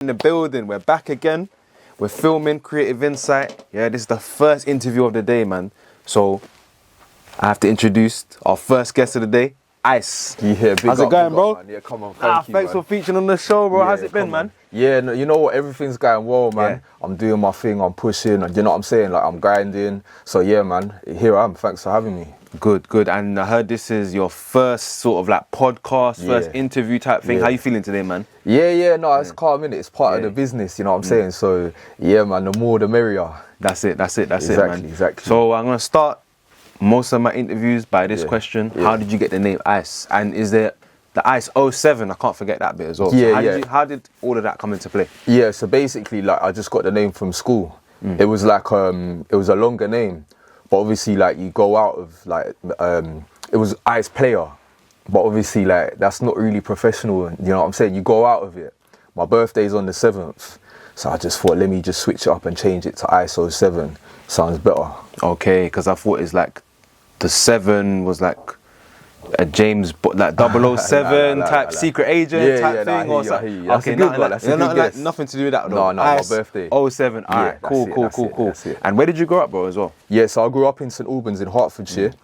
In the building, we're back again. We're filming Creative Insight. Yeah, this is the first interview of the day, man. So I have to introduce our first guest of the day, Ice. Yeah, how's it going, bro? Man. Yeah, come on, thank you, thanks man. for featuring on the show, bro. How's it been, man? Yeah, no, you know what? Everything's going well, man. Yeah. I'm doing my thing. I'm pushing. You know what I'm saying? Like, I'm grinding. So yeah, man. Here I am. Thanks for having me. Good. And I heard this is your first sort of like podcast, first interview type thing. Yeah. How you feeling today, man? Yeah. No, it's calm, innit? It's part of the business. You know what I'm saying? So yeah, man. The more, the merrier. That's it, Exactly, man. exactly. So I'm gonna start most of my interviews by this question. Yeah. How did you get the name Ice? And is there the Ice 07? I can't forget that bit as well. Yeah, So how did all of that come into play? Yeah. So basically, like, I just got the name from school. It was like it was a longer name, but obviously, like, you go out of like it was Ice Player, but obviously, like, that's not really professional. You know what I'm saying? You go out of it. My birthday's on the 7th, so I just thought, let me just switch it up and change it to Ice 07. Sounds better. Okay, because I thought it's like the 7 was like a James like 007 type secret agent type thing or something. That's a good one. That's a good guess. Nothing to do with that though. No, Ice my birthday. 07. All right, cool. That's it. And where did you grow up, bro, as well? Yeah, so I grew up in St Albans in Hertfordshire.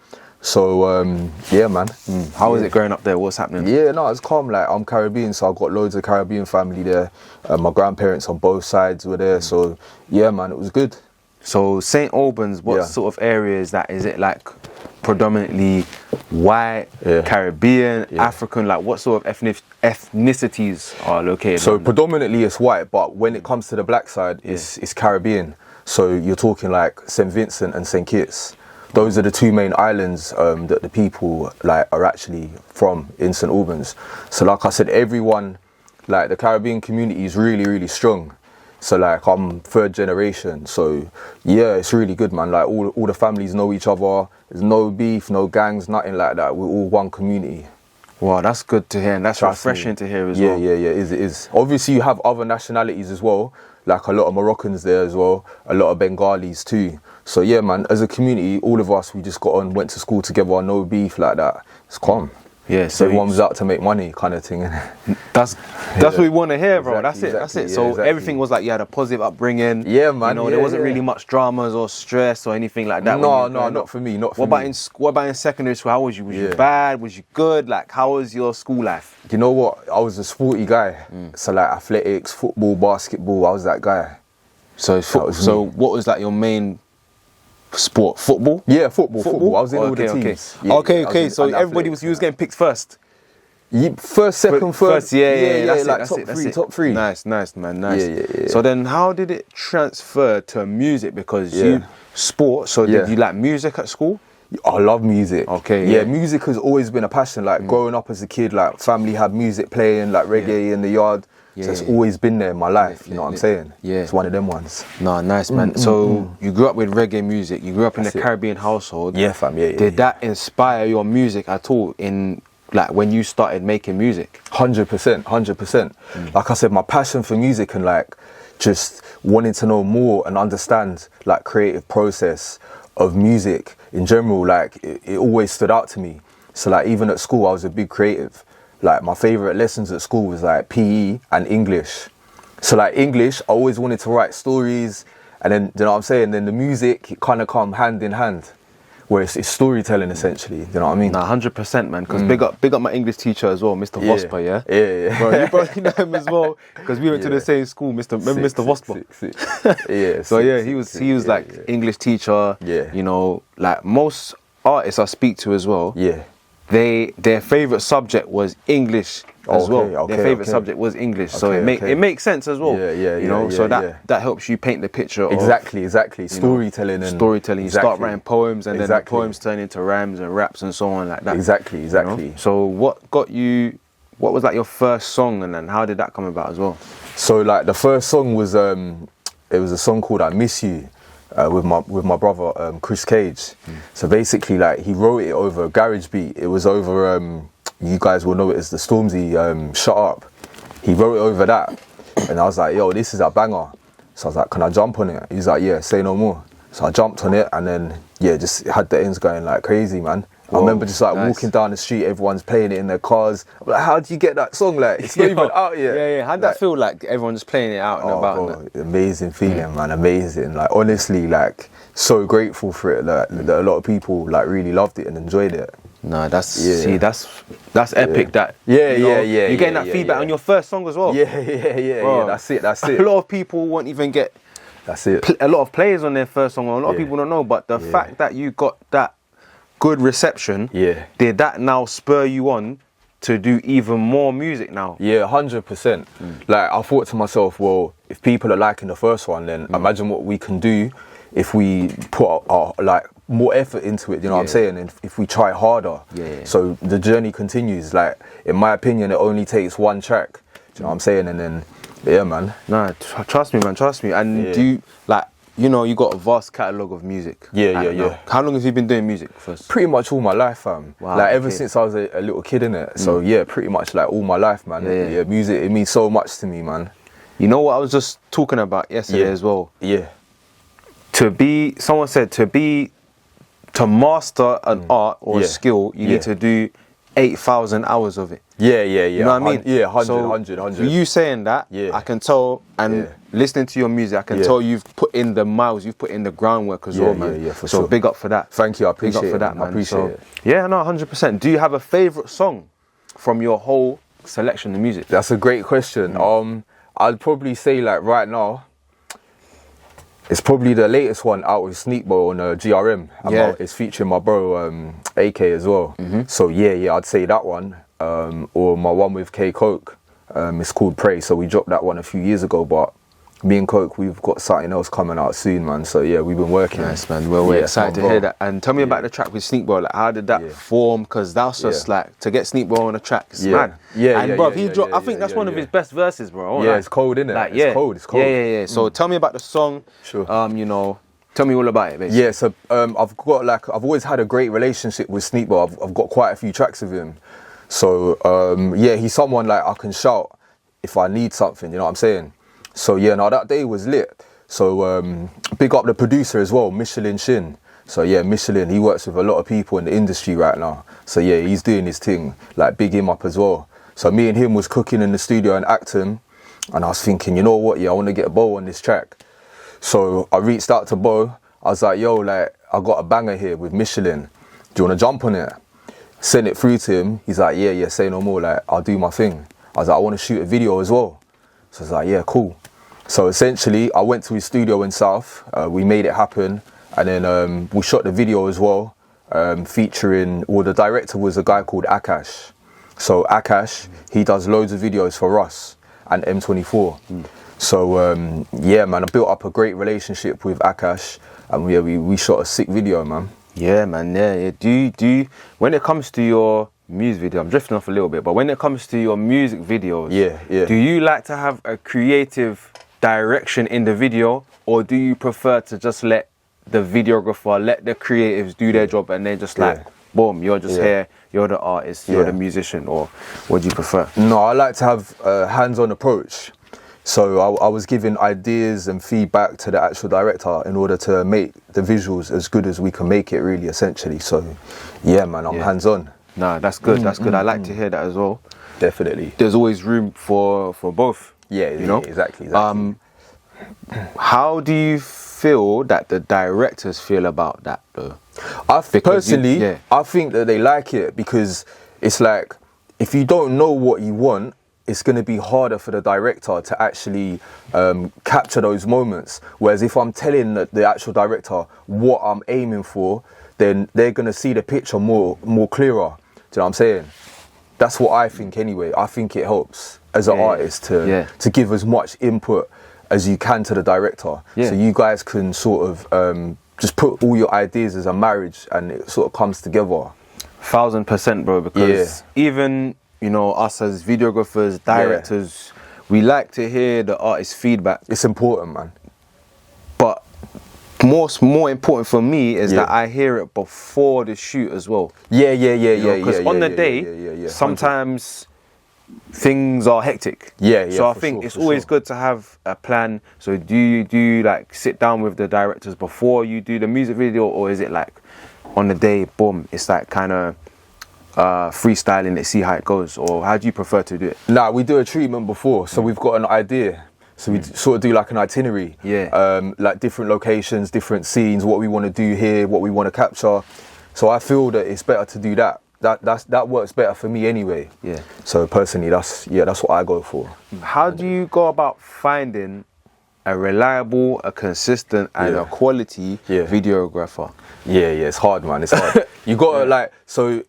So yeah, man. How was it growing up there? What's happening? Yeah, no, it's calm. Like, I'm Caribbean, so I've got loads of Caribbean family there. My grandparents on both sides were there. So yeah, man, it was good. So St Albans, what sort of area is that? Is it like predominantly white, Caribbean, African? Like, what sort of ethnicities are located? So predominantly it's white, but when it comes to the black side, it's Caribbean. So you're talking like St Vincent and St Kitts. Those are the two main islands that the people like are actually from in St Albans. So like I said, everyone, like, the Caribbean community is really, really strong. So like, I'm third generation. So yeah, it's really good, man. Like, all the families know each other. There's no beef, no gangs, nothing like that. We're all one community. Wow, that's good to hear, and that's refreshing to hear as well. Yeah, it is. Obviously, you have other nationalities as well, like a lot of Moroccans there as well, a lot of Bengalis too. So yeah, man, as a community, all of us, we just got on, went to school together, no beef like that. It's calm. Yeah, so everyone was out to make money, kind of thing. That's what we want to hear, bro. Exactly, that's it. Yeah, so exactly. Everything was like, you had a positive upbringing. Yeah, man. You know, there wasn't really much dramas or stress or anything like that. No, not for me. What about in secondary school? How was you? Was you bad? Was you good? Like, how was your school life? You know what? I was a sporty guy. So like, athletics, football, basketball, I was that guy. So what was like your main sport? Football? Yeah, football. I was in all the teams. Yeah, okay. So everybody was getting picked first. First, second, third. That's it. Top three. Nice, man, nice. Yeah. So then how did it transfer to music? Because you sport, so did you like music at school? I love music. Okay. Yeah, music has always been a passion. Like, growing up as a kid, like, family had music playing, like reggae in the yard. So it's always been there in my life, you know what I'm saying? Yeah. It's one of them ones. No, nice, man. So you grew up with reggae music, you grew up in a Caribbean household. Yeah, fam, yeah. Did that inspire your music at all in, like, when you started making music? 100%. Like I said, my passion for music and, like, just wanting to know more and understand, like, creative process of music in general, like, it always stood out to me. So, like, even at school, I was a big creative. Like, my favourite lessons at school was like PE and English. So like, English, I always wanted to write stories, and then, you know what I'm saying, then the music, it kind of come hand in hand, where it's storytelling essentially, you know what I mean? Nah, 100%, man, because big up my English teacher as well, Mr. Vosper, yeah? Yeah. Bro, you probably know him as well, because we went to the same school, Mr. Vosper. Yeah. So yeah, he was like English teacher. Yeah. You know, like most artists I speak to as well. Yeah. Their favourite subject was English as well. Their favourite subject was English, so it makes sense as well. You know, so that helps you paint the picture. Exactly. Storytelling. You start writing poems, and then the poems turn into rhymes and raps and so on like that. Exactly. You know? So what was like your first song, and then how did that come about as well? So like, the first song was it was a song called "I Miss You." With my brother Chris Cage. So basically, like, he wrote it over a garage beat. It was over you guys will know it as the Stormzy Shut Up. He wrote it over that, and I was like, yo, this is a banger. So I was like, can I jump on it? He's like, yeah, say no more. So I jumped on it, and then just had the ends going like crazy, man. I remember just like walking down the street, everyone's playing it in their cars. I'm like, how do you get that song? Like, it's not even out yet. Yeah. How'd that feel like everyone just playing it out and about? Bro, amazing feeling, man. Amazing. Like, honestly, like, so grateful for it. Like, that a lot of people like really loved it and enjoyed it. Nah, that's epic. That you're getting that feedback on your first song as well. Yeah. That's it. A lot of people won't even get. That's it. A lot of players on their first song. A lot of people don't know, but the fact that you got that good reception, did that now spur you on to do even more music now? Yeah, 100%. Like, I thought to myself, well, if people are liking the first one, then imagine what we can do if we put our like more effort into it, you know what I'm saying? And if we try harder. So the journey continues. Like, in my opinion, it only takes one track. Do you know what I'm saying? And then, yeah, man. Nah, trust me, man. Trust me. And do you, like, you know, you got a vast catalogue of music. Yeah. How long have you been doing music first? Pretty much all my life, fam. Wow, like, ever since I was a little kid, innit? So, yeah, pretty much like all my life, man. Yeah, music, it means so much to me, man. You know what I was just talking about yesterday as well? Yeah. Someone said to master an art or a skill, you need to do 8,000 hours of it. Yeah. You know what I mean? Yeah, 100. For you saying that, I can tell, and listening to your music, I can tell you've put in the miles, you've put in the groundwork as well, man. Yeah, for so sure. big up for that. Thank you, I appreciate big up for it, that, man. I appreciate it. Yeah, no, 100%. Do you have a favourite song from your whole selection of music? That's a great question. I'd probably say, like, right now, it's probably the latest one out with Sneakbo on GRM. It's featuring my bro AK as well. So yeah, I'd say that one. Or my one with K Coke. It's called Pray. So we dropped that one a few years ago, but me and Coke, we've got something else coming out soon, man. So yeah, we've been working. Nice, man. Well, we're excited to hear that. And tell me about the track with Sneakbo. Like, how did that form? Because that's just like, to get Sneakbo on a track, it's mad. And bro, he dropped. I think that's one of his best verses, bro. Yeah, it's cold, innit? Like, it's cold. Yeah. So tell me about the song. Sure. You know, tell me all about it, basically. Yeah. So I've always had a great relationship with Sneakbo. I've got quite a few tracks of him. So he's someone like I can shout if I need something. You know what I'm saying? So yeah, now that day was lit. So big up the producer as well, Michelin Shin. So yeah, Michelin, he works with a lot of people in the industry right now. So yeah, he's doing his thing. Like, big him up as well. So me and him was cooking in the studio in Acton, and I was thinking, you know what? Yeah, I want to get Bo on this track. So I reached out to Bo. I was like, yo, like, I got a banger here with Michelin. Do you want to jump on it? Sent it through to him. He's like, yeah, say no more. Like, I'll do my thing. I was like, I want to shoot a video as well. So I was like, yeah, cool. So essentially, I went to his studio in South. We made it happen, and then we shot the video as well, featuring. Well, the director was a guy called Akash. So Akash, he does loads of videos for Russ and M24. So yeah, man, I built up a great relationship with Akash, and we shot a sick video, man. Yeah, man. Yeah. Do you when it comes to your music video, I'm drifting off a little bit, but when it comes to your music videos, do you like to have a creative direction in the video, or do you prefer to just let the videographer, let the creatives do their job, and then just like, boom, you're just here, you're the artist, you're the musician, or what do you prefer? No, I like to have a hands-on approach. So I was giving ideas and feedback to the actual director in order to make the visuals as good as we can make it, really, essentially. So yeah, man, I'm hands-on. Nah, that's good. That's good. I like to hear that as well. Definitely. There's always room for both. Yeah, you know, exactly. How do you feel that the directors feel about that, though? I think that they like it, because it's like, if you don't know what you want, it's going to be harder for the director to actually capture those moments. Whereas if I'm telling the actual director what I'm aiming for, then they're going to see the picture more clearer. Do you know what I'm saying? That's what I think anyway. I think it helps as an artist to give as much input as you can to the director. So you guys can sort of just put all your ideas as a marriage, and it sort of comes together. 1000%, bro, because even, you know, us as videographers, directors, we like to hear the artist's feedback. It's important, man. But more important for me is that I hear it before the shoot as well. Because on the day, sometimes things are hectic. So I think it's always good to have a plan. So do you like sit down with the directors before you do the music video, or is it like on the day, boom, it's like kind of freestyling it, see how it goes, or how do you prefer to do it? Nah, we do a treatment before, so we've got an idea. So we sort of do like an itinerary, like different locations, different scenes, what we want to do here, what we want to capture. So I feel that it's better to do that. That works better for me anyway. Yeah. So personally, that's what I go for. How do you go about finding a reliable, a consistent, and a quality videographer? Yeah, it's hard, man. It's hard. You gotta like so.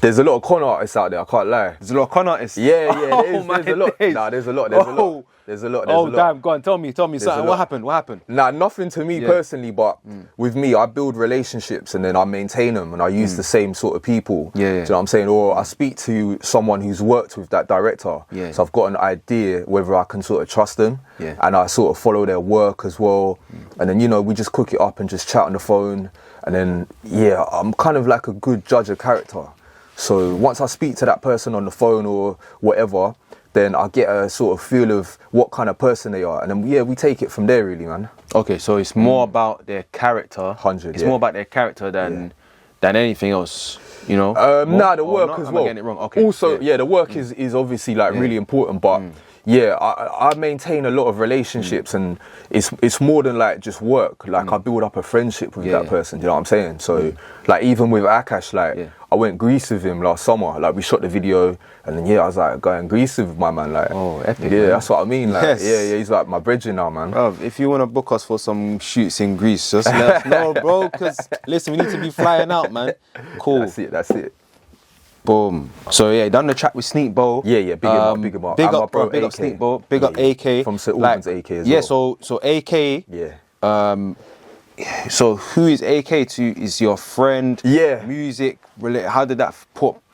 There's a lot of con artists out there, I can't lie. There's a lot of con artists? Yeah, there's a lot. Nah, there's a lot. Oh, damn, go on, tell me something. What happened? Nah, nothing to me personally, but with me, I build relationships and then I maintain them and I use the same sort of people. Yeah. Do you know what I'm saying? Or I speak to someone who's worked with that director. Yeah. So I've got an idea whether I can sort of trust them. Yeah. And I sort of follow their work as well. And then, you know, we just cook it up and just chat on the phone. And then, I'm kind of like a good judge of character. So once I speak to that person on the phone or whatever, then I get a sort of feel of what kind of person they are. And then, we take it from there really, man. Okay, so it's more about their character. 100, It's more about their character than anything else, you know? The work as well. Am I getting it wrong? Okay. Also, the work is obviously like really important, but I maintain a lot of relationships and it's more than like just work. Like I build up a friendship with that person, you know what I'm saying? So like even with Akash, like I went Greece with him last summer. Like we shot the video and then I was like going Greece with my man. Like epic. Yeah, man. That's what I mean. Like yes. he's like my brethren now, man. Bro, if you want to book us for some shoots in Greece, just let us know, bro. Because listen, we need to be flying out, man. Cool. That's it. Boom. So done the track with Sneak Bo. Yeah, big him up. Big And up, bro. Big up Sneak Bo. Big up AK. From St. Albans AK as well. Yeah, so AK. Yeah. So who is AK to? Is your friend? Yeah. Music related? How did that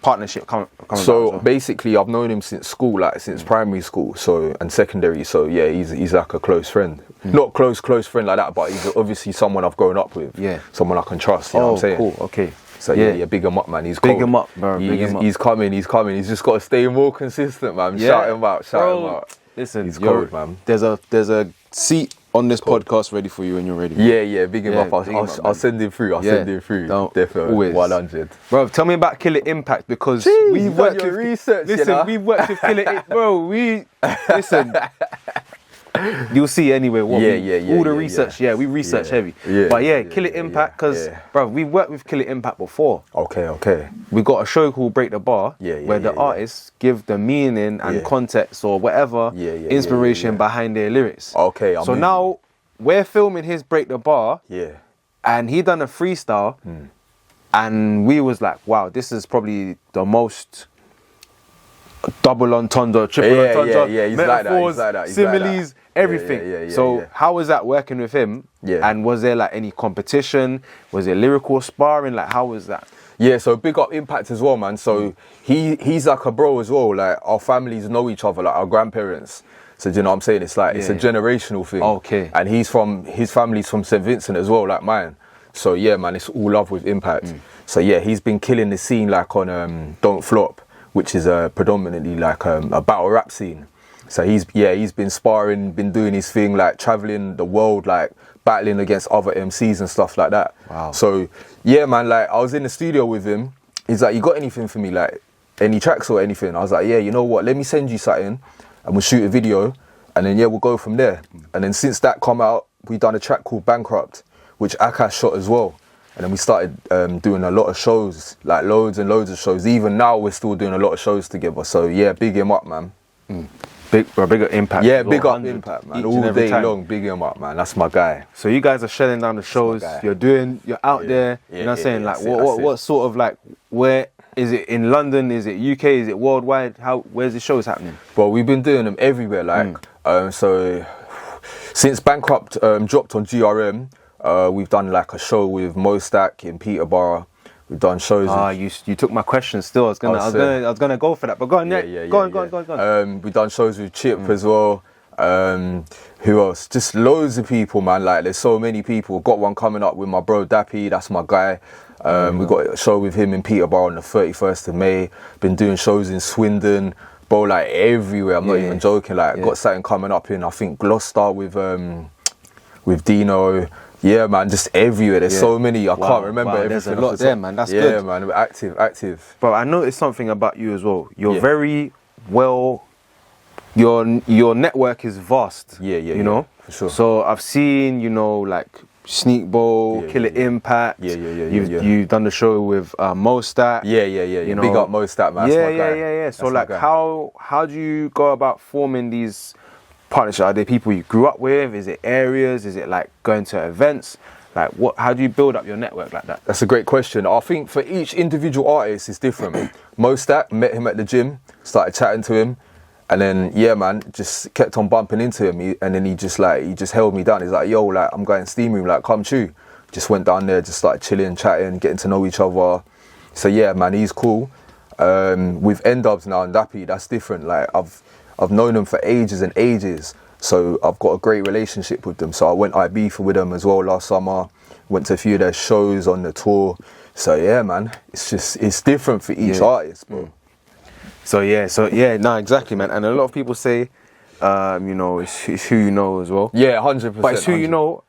partnership come So about? basically, I've known him since school, like since primary school, and secondary. So he's like a close friend. Not close friend like that, but he's obviously someone I've grown up with. Yeah. Someone I can trust. You know what I'm saying? Cool. Okay. So big him up, man. He's big cold. him up, bro. He's coming. He's just got to stay more consistent, man. Shout him out. Listen, he's cold, man. There's a seat on this podcast ready for you when you're ready. Yeah, big him up. I'll send him through. Send him through. Definitely. Always. 100. Bro, tell me about Kill It Impact because we've worked with research. Listen, we've worked with Kill It. Bro, listen. You'll see anyway. All the research. We research heavy. But Kill It Impact because, bro, we worked with Kill It Impact before. Okay. We got a show called Break the Bar, where the artists give the meaning and context or whatever inspiration behind their lyrics. Okay. So now we're filming his Break the Bar. Yeah. And he done a freestyle, and we was like, wow, this is probably the most double entendre, triple entendre, he's metaphors, like that. similes, everything. So how was that working with him? Yeah. And was there like any competition? Was there lyrical sparring? Like how was that? Yeah, so big up Impact as well, man. So he's like a bro as well. Like our families know each other, like our grandparents. So do you know what I'm saying? It's like it's a generational thing. Okay. And his family's from St. Vincent as well, like mine. So man, it's all love with Impact. So he's been killing the scene like on Don't Flop, which is predominantly like a battle rap scene. So he's been sparring, been doing his thing, like traveling the world, like battling against other MCs and stuff like that. Wow. So man, like I was in the studio with him. He's like, you got anything for me, like any tracks or anything? I was like, you know what? Let me send you something, and we'll shoot a video, and then we'll go from there. And then since that come out, we done a track called Bankrupt, which Akash shot as well. And then we started doing a lot of shows, like loads and loads of shows. Even now, we're still doing a lot of shows together. So big him up, man. Big up Impact. Yeah, big up Impact, man. All day long, big him up, man. That's my guy. So you guys are shutting down the shows. You're out there. You know what I'm saying? Like, what sort of like, where is it in London? Is it UK? Is it worldwide? Where's the shows happening? Well, we've been doing them everywhere. Like, so since Bankrupt dropped on GRM, we've done like a show with Mostack in Peterborough. We've done shows. You took my question. Still, I was gonna go for that. But go on, go on. We've done shows with Chip as well. Who else? Just loads of people, man. Like, there's so many people. Got one coming up with my bro Dappy. That's my guy. We got a show with him in Peterborough on the 31st of May. Been doing shows in Swindon, bro. Like everywhere. I'm not even joking. Like, got something coming up in I think Gloucester with Dino. Yeah, man, just everywhere. There's so many. I can't remember everything. There's a lot there, man. That's good. Yeah, man, active. But I noticed something about you as well. You're very well. Your network is vast. You know, for sure. So I've seen, you know, like Sneak Bowl, Killer Impact. You've done the show with Mostat. Yeah. You know, big up Mostat, man. Yeah. So like, how do you go about forming these partnerships? Are they people you grew up with? Is it areas? Is it like going to events? Like what? How do you build up your network like that? That's a great question. I think for each individual artist, it's different. Mostat, met him at the gym, started chatting to him. And then, yeah, man, just kept on bumping into him. And then he just held me down. He's like, yo, like, I'm going steam room, like, come chew. Just went down there, just started chilling, chatting, getting to know each other. So, yeah, man, he's cool. With N-Dubs now and Dappy, that's different. Like, I've known them for ages and ages. So I've got a great relationship with them. So I went IB with them as well last summer. Went to a few of their shows on the tour. So, yeah, man, it's different for each artist, bro. So yeah, no, exactly, man. And a lot of people say, you know, it's who you know as well. Yeah, 100%. But it's who you know,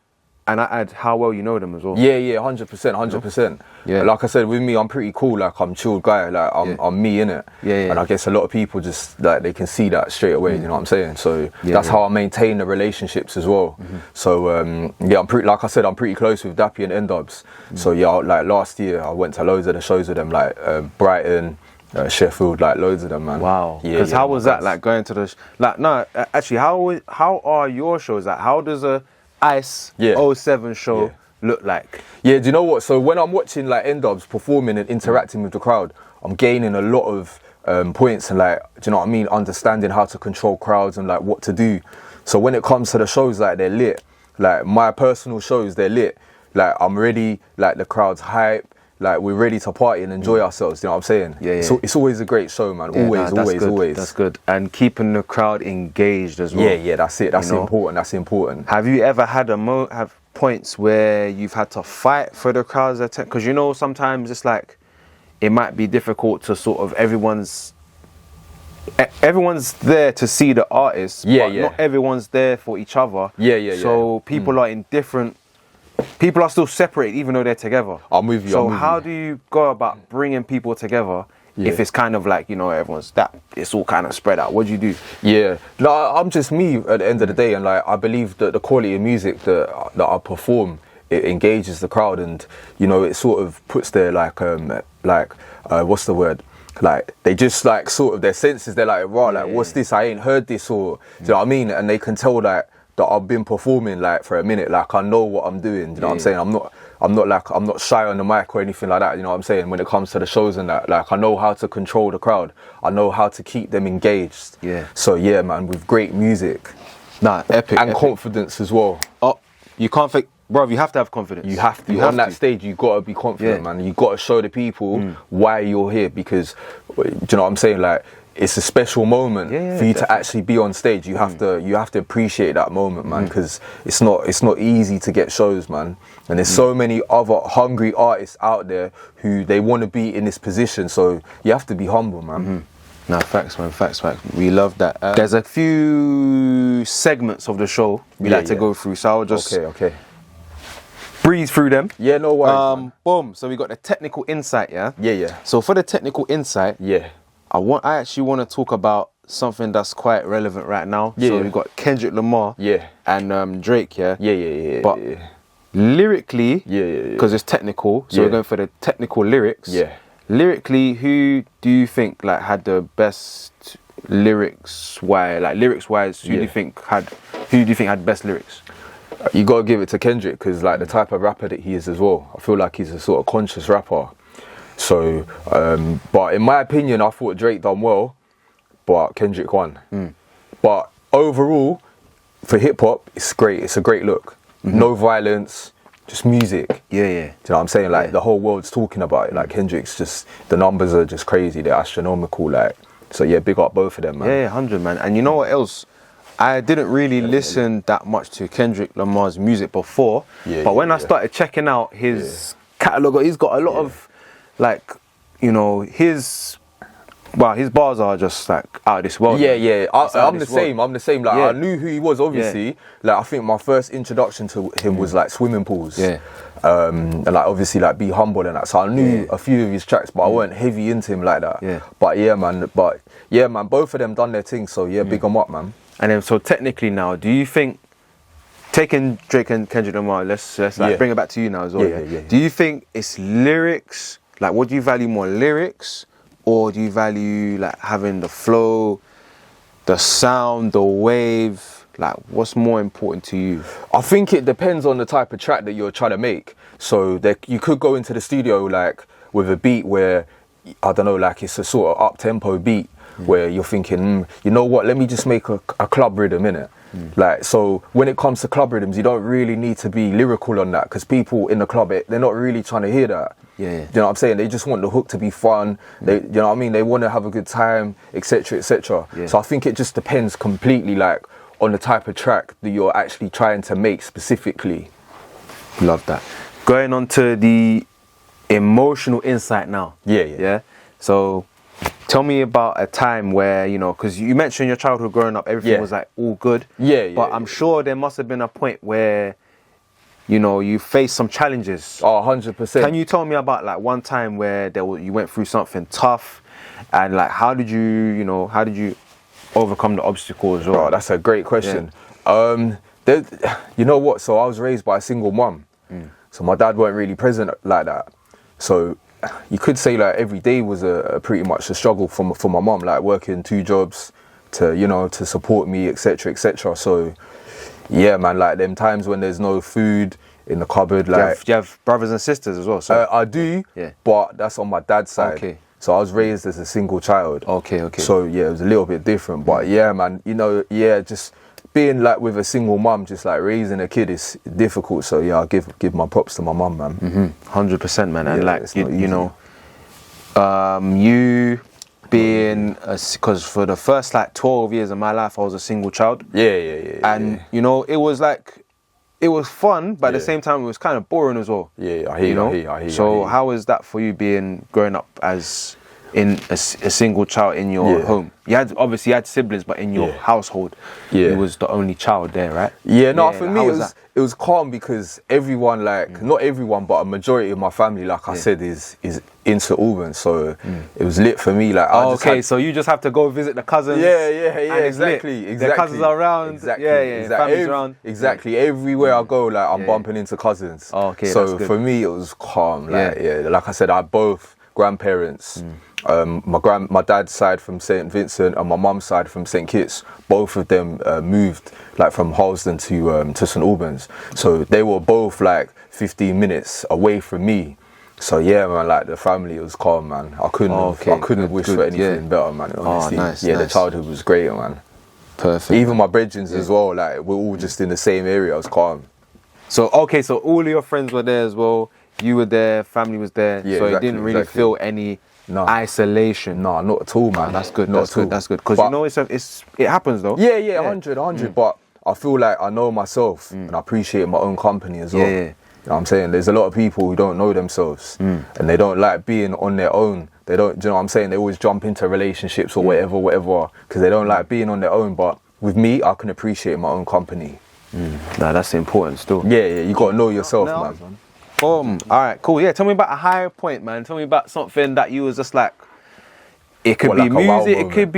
and I add how well you know them as well. Yeah, 100%. Yeah. Like I said, with me, I'm pretty cool. Like I'm chilled guy. Like I'm me, innit? Yeah. And I guess a lot of people just like they can see that straight away. You know what I'm saying? So that's how I maintain the relationships as well. So I'm pretty. Like I said, I'm pretty close with Dappy and N-Dubs. So yeah, like last year I went to loads of the shows with them, like Brighton. Sheffield, like loads of them, man. Wow. Because how was that, like going to the actually, how are your shows? Like, how does a Ice 07 show look like? Yeah, do you know what? So when I'm watching like N-Dubs performing and interacting with the crowd, I'm gaining a lot of points and like, do you know what I mean? Understanding how to control crowds and like what to do. So when it comes to the shows, like they're lit. Like my personal shows, they're lit. Like I'm ready. Like the crowd's hype. Like we're ready to party and enjoy ourselves. You know what I'm saying? Yeah. So it's always a great show, man. Always. That's good. And keeping the crowd engaged as well. Yeah. That's it. That's important. Have you ever had have points where you've had to fight for the crowd's attention? Because you know sometimes it's like it might be difficult to sort of everyone's there to see the artist. But not everyone's there for each other. So people are in different. People are still separated even though they're together. I'm with you. So how do you go about bringing people together if it's kind of like, you know, it's all kind of spread out? What do you do? Yeah, like, I'm just me at the end of the day, and like I believe that the quality of music that I perform, it engages the crowd, and you know it sort of puts their what's the word? Like they just like sort of their senses. They're like, right, like what's this? I ain't heard this, or do you know what I mean? And they can tell that I've been performing like for a minute, like I know what I'm doing. Do you know what I'm saying? I'm not shy on the mic or anything like that. You know what I'm saying? When it comes to the shows and that, like I know how to control the crowd. I know how to keep them engaged. Yeah. So yeah, man, with great music, epic and confidence as well. Oh, you can't fake, bro. You have to have confidence. You have to. On that stage, you gotta be confident, man. You gotta show the people why you're here, because do you know what I'm saying? Like. It's a special moment for you to actually be on stage. You have to appreciate that moment, man, because it's not easy to get shows, man. And there's so many other hungry artists out there who they want to be in this position. So you have to be humble, man. No, facts, man. Facts. We love that. There's a few segments of the show we like to go through, so I'll just breeze through them. Yeah, no worries. Boom. So we got the technical insight. Yeah. So for the technical insight, I actually want to talk about something that's quite relevant right now. So we've got Kendrick Lamar and Drake, But lyrically, because it's technical, so we're going for the technical lyrics. Lyrically, who do you think like had the best lyrics? Why, like lyrics wise, who do you think had the best lyrics? You gotta give it to Kendrick, because like the type of rapper that he is as well. I feel like he's a sort of conscious rapper. So, but in my opinion, I thought Drake done well, but Kendrick won. But overall, for hip hop, it's great. It's a great look. No violence, just music. Yeah. Do you know what I'm saying? Like the whole world's talking about it. Like Kendrick's just, the numbers are just crazy. They're astronomical. Like, so yeah, big up both of them, man. Yeah, 100, man. And you know what else? I didn't really listen that much to Kendrick Lamar's music before, but when I started checking out his catalogue, he's got a lot of, like, you know, his Wow, his bars are just like out of this world. Yeah. I'm the same. Like Yeah. I knew who he was, obviously. Like I think my first introduction to him was like Swimming Pools. Yeah. And like obviously like Be Humble and that. So I knew a few of his tracks, but I weren't heavy into him like that. Yeah. But yeah, man. Both of them done their thing. So yeah, big 'em up, man. And then, so technically now, do you think, taking Drake and Kendrick Lamar, let's like bring it back to you now as well. Yeah. Do you think it's lyrics? Like, what do you value more, lyrics, or do you value like having the flow, the sound, the wave? Like, what's more important to you? I think it depends on the type of track that you're trying to make. So you could go into the studio like with a beat where, I don't know, like it's a sort of up-tempo beat where you're thinking, you know what, let me just make a club rhythm, innit? Like, so when it comes to club rhythms, you don't really need to be lyrical on that, because people in the club, they're not really trying to hear that. Yeah. You know what I'm saying? They just want the hook to be fun. They, you know what I mean? They want to have a good time, etc., etc. Yeah. So I think it just depends completely, like, on the type of track that you're actually trying to make specifically. Love that. Going on to the emotional insight now. Yeah. So tell me about a time where, you know, because you mentioned your childhood growing up, everything was like all good. But I'm sure there must have been a point where, you know, you faced some challenges. Oh, 100%. Can you tell me about like one time where you went through something tough, and like how did you overcome the obstacle as well? Oh, that's a great question. You know what? So I was raised by a single mum. So my dad weren't really present like that. So you could say like every day was a pretty much a struggle for my mum, like working 2 jobs to support me, etc., etc. So yeah, man, like them times when there's no food in the cupboard, like do you have brothers and sisters as well? So I do, but that's on my dad's side. Okay. So I was raised as a single child. Okay. So yeah, it was a little bit different. But yeah, man, just being like with a single mum, just like raising a kid is difficult. So yeah, I'll give my props to my mum, man. 100%, man. And Yeah, like it's not easy. you know, you being because for the first like 12 years of my life, I was a single child. Yeah. And you know, it was fun, but at the same time, it was kind of boring as well. Yeah, I hear you. So how is that for you, growing up as in a single child in your home? You had siblings, but in your household, you was the only child there, right? Yeah, no, for me it was calm, because everyone, like not everyone, but a majority of my family, like I said, is into Auburn, so it was lit for me. Like, so you just have to go visit the cousins. Yeah, Exactly. The cousins are around. Exactly. Family's around. Exactly. Everywhere I go, like I'm bumping into cousins. Okay, so that's good. for me, it was calm. Like, like I said, I had both grandparents. My dad's side from St. Vincent and my mum's side from St. Kitts. Both of them moved like from Harlesden to St. Albans. So they were both like 15 minutes away from me. So yeah, man, like the family was calm, man. I couldn't wish for anything better, man. Honestly, nice. The childhood was great, man. Perfect. Even my brethrens as well, like we're all just in the same area. It was calm. So so all of your friends were there as well. You were there, family was there. Yeah, so you didn't really feel any isolation. No, not at all, man. That's good. That's good. Because But- you know it happens though. Yeah, 100. But I feel like I know myself and I appreciate my own company as well. Yeah. You know what I'm saying? There's a lot of people who don't know themselves and they don't like being on their own. They don't, do you know what I'm saying? They always jump into relationships or whatever, because they don't like being on their own. But with me, I can appreciate my own company. Nah, that's important still. Yeah, you got to know yourself, man. All right, cool. Yeah, tell me about a higher point, man. Tell me about something that you was just like, it could be like a wow music, it moment? could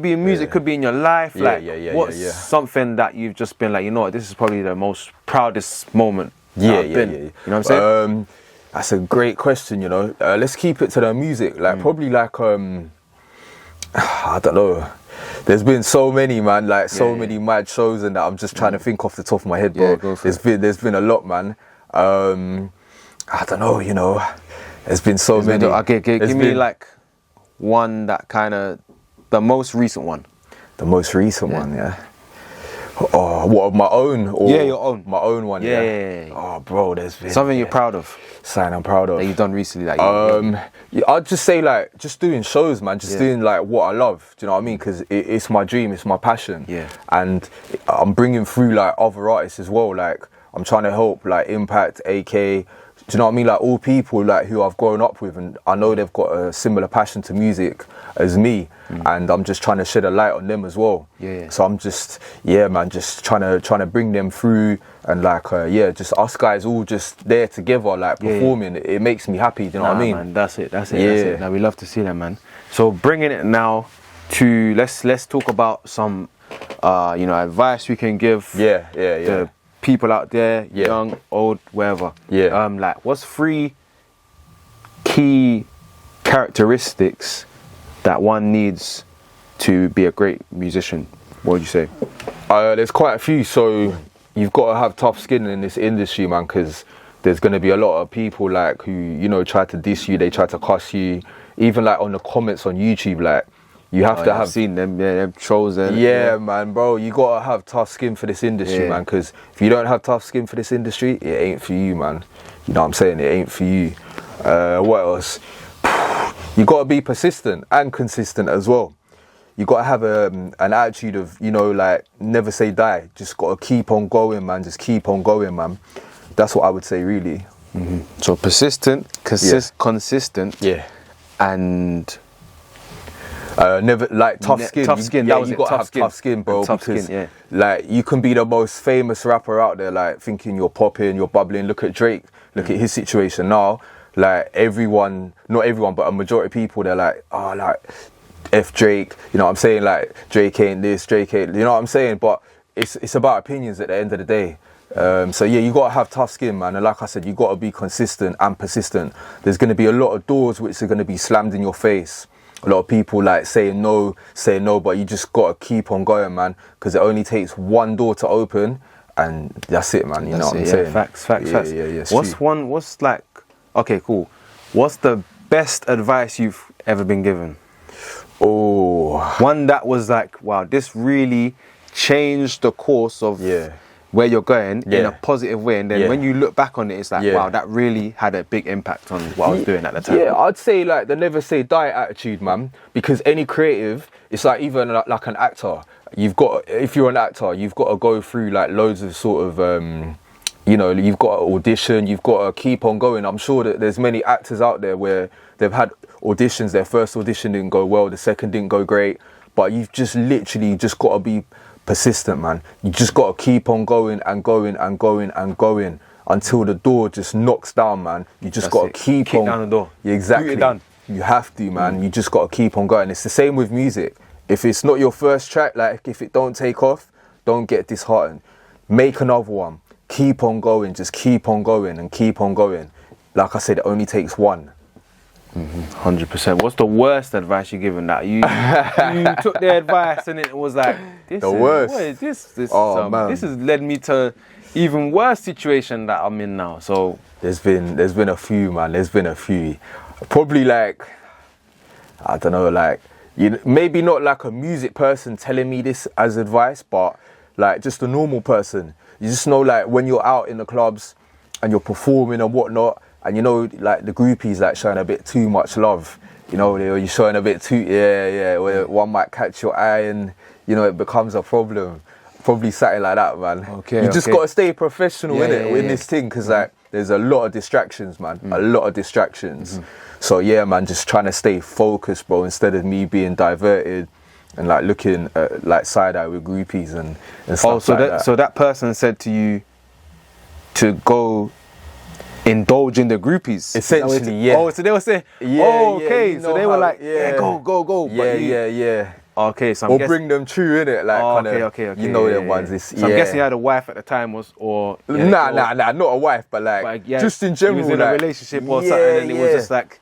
be in music, it could be in your life. What's Yeah. something that you've just been like, you know what, this is probably the most proudest moment Yeah. You know what I'm saying? That's a great question, you know. Let's keep it to the music. Like probably like I don't know. There's been so many, man. Like many mad shows and that. I'm just trying to think off the top of my head, bro. Yeah, go for it. There's been a lot, man. I don't know, you know. There's been so many. Okay, give me like one that kind of the most recent one. The most recent one, yeah. Oh, what, of my own? Or your own. My own one, Yeah. Oh, bro, there's been Something you're proud of something I'm proud of that you've done recently. That I'd just say like just doing shows, man. Just doing like what I love. Do you know what I mean? Because it's my dream, it's my passion. Yeah. And I'm bringing through like other artists as well. Like I'm trying to help like Impact, AK, do you know what I mean? Like all people like who I've grown up with, and I know they've got a similar passion to music as me, and I'm just trying to shed a light on them as well. Yeah. So I'm just, man, just trying to bring them through, and like, just us guys all just there together, like performing. It makes me happy. Do you know what I mean? Man, that's it. That's it. Now we love to see that, man. So bringing it now to let's talk about some, advice we can give. Yeah. People out there, young, old, wherever. Yeah. Like, what's 3 key characteristics that one needs to be a great musician? What would you say? There's quite a few. So you've got to have tough skin in this industry, man, because there's going to be a lot of people like who, try to diss you, they try to cuss you, even like on the comments on YouTube, like. You have to have... I've seen them, them trolls. Man, bro, you got to have tough skin for this industry, man, because if you don't have tough skin for this industry, it ain't for you, man. You know what I'm saying? It ain't for you. What else? You got to be persistent and consistent as well. You got to have an attitude of, like, never say die. Just got to keep on going, man. Just keep on going, man. That's what I would say, really. Mm-hmm. So persistent, consistent, and... never like tough skin. Tough skin. You got to have tough skin, bro. Because like you can be the most famous rapper out there, like thinking you're popping, you're bubbling. Look at Drake. Look at his situation now. Like not everyone, but a majority of people, they're like, like F Drake. You know what I'm saying? Like Drake ain't this, Drake ain't. You know what I'm saying? But it's about opinions at the end of the day. So you got to have tough skin, man. And like I said, you got to be consistent and persistent. There's going to be a lot of doors which are going to be slammed in your face. A lot of people like saying no, but you just got to keep on going, man, because it only takes one door to open, and that's it, man. You know what I'm saying? Facts. Yeah. What's like, okay, cool. What's the best advice you've ever been given? Oh. One that was like, wow, this really changed the course of where you're going in a positive way, and then when you look back on it, it's like, wow, that really had a big impact on what I was doing at the time. Yeah, I'd say like the never say die attitude, man, because any creative, it's like even like an actor, if you're an actor, you've got to go through like loads of sort of you've got to audition, you've got to keep on going. I'm sure that there's many actors out there where they've had auditions, their first audition didn't go well, the second didn't go great, but you've just literally just got to be persistent, man. You just got to keep on going and going and going and going until the door just knocks down, man. You just got to keep on down the door. Yeah, exactly. Boot it down. You have to, man. You just got to keep on going. It's the same with music. If it's not your first track, like if it don't take off, don't get disheartened. Make another one. Keep on going. Just keep on going and keep on going. Like I said, it only takes one. 100%. What's the worst advice you given that you took the advice and it was like worst? What is this? Man. This has led me to even worse situation that I'm in now. So there's been a few, man. There's been a few. Probably like, I don't know, like maybe not like a music person telling me this as advice, but like just a normal person. You just know, like when you're out in the clubs and you're performing and whatnot, and like the groupies like showing a bit too much love, you're showing a bit too, where one might catch your eye and, it becomes a problem. Probably something like that, man. You just got to stay professional in this thing, because like there's a lot of distractions, man. A lot of distractions. So man, just trying to stay focused, bro, instead of me being diverted and like looking at, like side eye with groupies and stuff that. So that person said to you to go indulge in the groupies. Essentially, yeah. Oh, so they were saying, okay. So they were like, go. Yeah. Okay, so I'm bring them true in it, like okay. them ones. So I'm guessing you had a wife at the time, nah, not a wife, but like just in general, you was in a relationship or something, and it was just like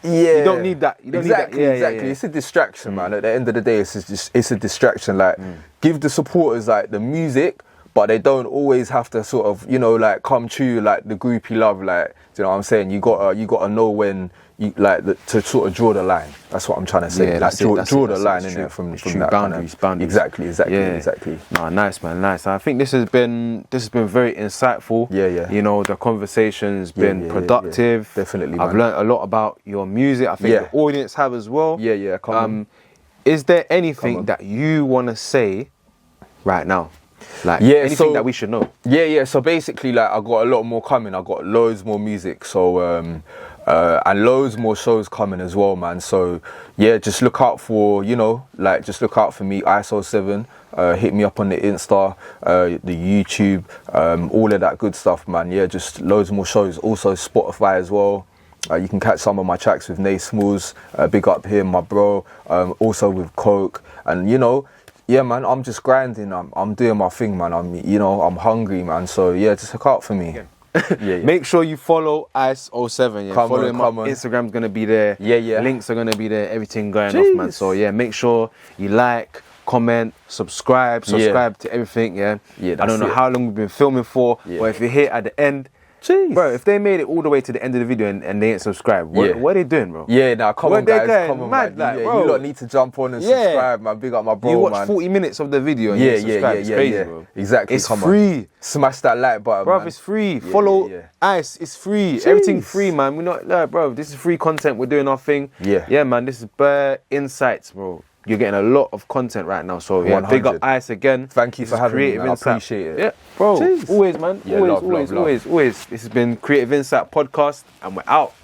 you don't need that. You don't need that. Exactly. It's a distraction, man. At the end of the day, it's a distraction. Like, give the supporters like the music, but they don't always have to sort of, like come true like the groupie love. Like, do you know what I'm saying? You gotta know when you like to sort of draw the line. That's what I'm trying to say. Yeah, like, draw the line in there from that boundaries. Exactly. No, nice, man, nice. I think this has been very insightful. Yeah. The conversation's been productive. Yeah. Definitely, I've learned a lot about your music. I think the audience have as well. Yeah. Is there anything that you want to say right now Like Yeah, anything that we should know. Yeah. So basically, like, I got a lot more coming. I got loads more music. So and loads more shows coming as well, man. So yeah, just look out for, just look out for me, ISO7. Hit me up on the Insta, the YouTube, all of that good stuff, man. Yeah, just loads more shows. Also Spotify as well. You can catch some of my tracks with Nay Smalls, big up here, my bro. Also with Coke, and yeah, man. I'm just grinding. I'm doing my thing, man. I'm hungry, man. So yeah, just look out for me. Yeah. Make sure you follow ICE07. Yeah, follow him up. Instagram's gonna be there. Yeah. Links are gonna be there. Everything going off, man. So yeah, make sure you like, comment, subscribe to everything. Yeah. I don't know how long we've been filming for, but if you're here at the end, bro, if they made it all the way to the end of the video and they ain't subscribed, what are they doing, bro? Yeah, now come on, guys, come on, man. Like, you lot need to jump on and subscribe, man. Big up my bro, man. You watch 40 minutes of the video and you subscribe. It's crazy, bro. Exactly. It's free. Smash that like button, bro. man. It's free. Follow Ice. It's free. Everything free, man. We're not, bro. This is free content. We're doing our thing. Yeah, man. This is bare insights, bro. You're getting a lot of content right now, so yeah, 100. Big up Ice again. Thank you for having me, man. I appreciate it. Yeah, bro. Always, man. Yeah, always. This has been Creative Insight Podcast, and we're out.